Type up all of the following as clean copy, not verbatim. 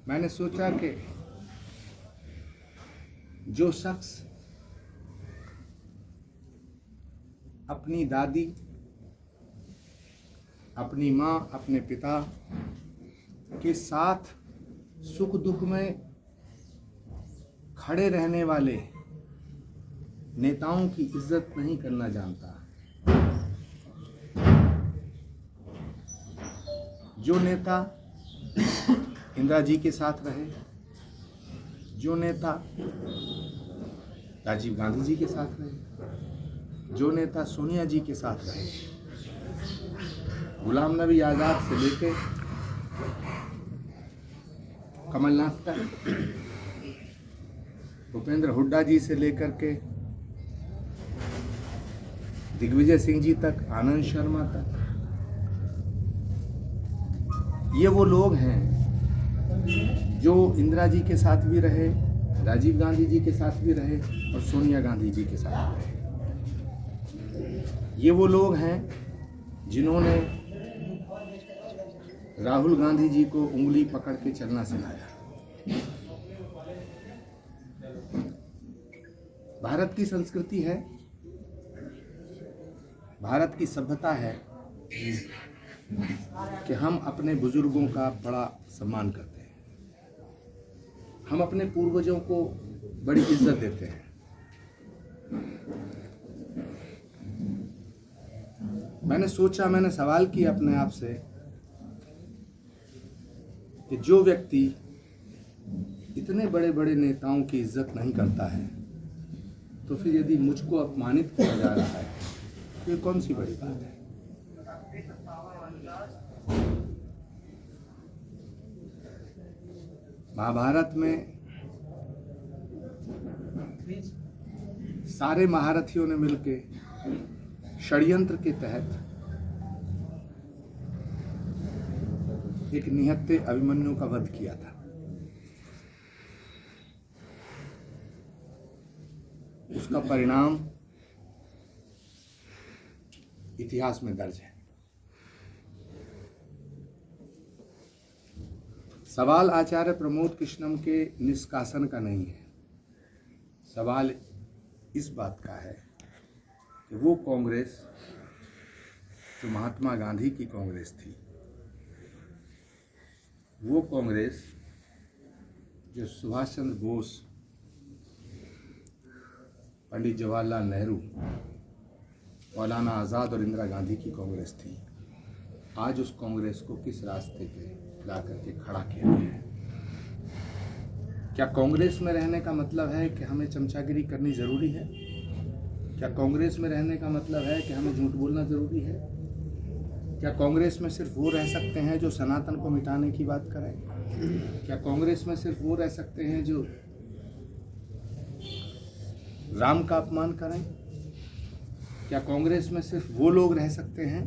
मैंने सोचा कि जो शख्स अपनी दादी, अपनी माँ, अपने पिता के साथ सुख दुख में खड़े रहने वाले नेताओं की इज्जत नहीं करना जानता, जो नेता इंदिरा जी के साथ रहे, जो नेता राजीव गांधी जी के साथ रहे, जो नेता सोनिया जी के साथ रहे, गुलाम नबी आज़ाद से लेकर कमलनाथ तक, भूपेंद्र हुड्डा जी से लेकर के दिग्विजय सिंह जी तक, आनंद शर्मा तक, ये वो लोग हैं जो इंदिरा जी के साथ भी रहे, राजीव गांधी जी के साथ भी रहे और सोनिया गांधी जी के साथ भी रहे। ये वो लोग हैं जिन्होंने राहुल गांधी जी को उंगली पकड़ के चलना सिखाया। भारत की संस्कृति है, भारत की सभ्यता है कि हम अपने बुजुर्गों का बड़ा सम्मान करते हैं, हम अपने पूर्वजों को बड़ी इज्जत देते हैं। मैंने सवाल किया अपने आप से कि जो व्यक्ति इतने बड़े बड़े नेताओं की इज्जत नहीं करता है, तो फिर यदि मुझको अपमानित किया जा रहा है तो ये कौन सी बड़ी बात है। महाभारत में सारे महारथियों ने मिलकर षड्यंत्र के तहत एक निहत्थे अभिमन्यु का वध किया था। उसका परिणाम इतिहास में दर्ज है। सवाल आचार्य प्रमोद कृष्णम के निष्कासन का नहीं है, सवाल इस बात का है कि वो कांग्रेस जो महात्मा गांधी की कांग्रेस थी, वो कांग्रेस जो सुभाष चंद्र बोस, पंडित जवाहरलाल नेहरू, मौलाना आज़ाद और इंदिरा गांधी की कांग्रेस थी, आज उस कांग्रेस को किस रास्ते पे ला करके खड़ा किया गया है। क्या कांग्रेस में रहने का मतलब है कि हमें चमचागिरी करनी ज़रूरी है? क्या कांग्रेस में रहने का मतलब है कि हमें झूठ बोलना ज़रूरी है? क्या कांग्रेस में सिर्फ वो रह सकते हैं जो सनातन को मिटाने की बात करें? क्या कांग्रेस में सिर्फ वो रह सकते हैं जो राम का अपमान करें? क्या कांग्रेस में सिर्फ वो लोग रह सकते हैं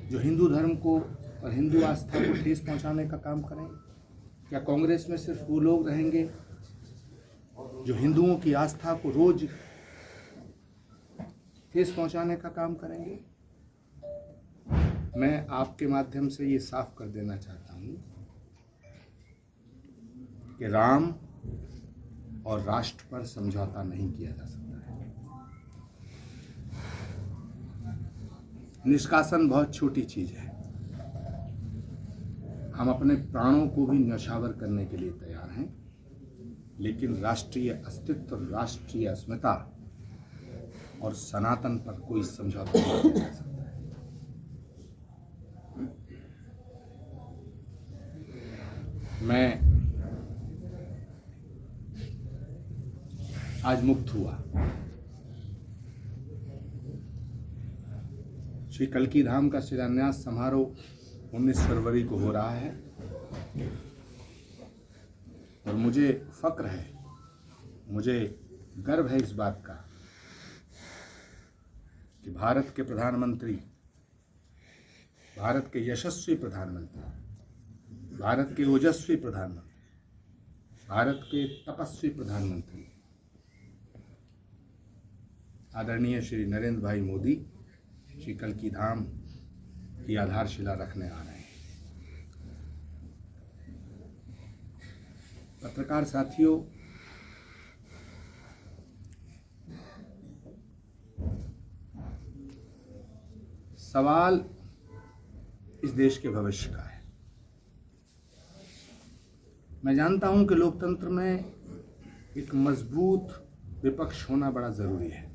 जो हिंदू धर्म को और हिंदू आस्था को ठेस पहुंचाने का काम करें? क्या कांग्रेस में सिर्फ वो लोग रहेंगे जो हिंदुओं की आस्था को रोज ठेस पहुंचाने का काम करेंगे? मैं आपके माध्यम से ये साफ कर देना चाहता हूँ कि राम और राष्ट्र पर समझौता नहीं किया जा सकता है। निष्कासन बहुत छोटी चीज है, हम अपने प्राणों को भी न्यौछावर करने के लिए तैयार हैं, लेकिन राष्ट्रीय अस्तित्व, राष्ट्रीय अस्मिता और सनातन पर कोई समझौता नहीं किया जा सकता है। मैं आज मुक्त हुआ। श्री कल्की धाम का शिलान्यास समारोह 19 फरवरी को हो रहा है और मुझे फक्र है, मुझे गर्व है इस बात का कि भारत के प्रधानमंत्री, भारत के यशस्वी प्रधानमंत्री, भारत के ओजस्वी प्रधानमंत्री, भारत के तपस्वी प्रधानमंत्री आदरणीय श्री नरेंद्र भाई मोदी श्री कल्की धाम की आधारशिला रखने आ रहे हैं। पत्रकार साथियों, सवाल इस देश के भविष्य का है। मैं जानता हूं कि लोकतंत्र में एक मजबूत विपक्ष होना बड़ा जरूरी है,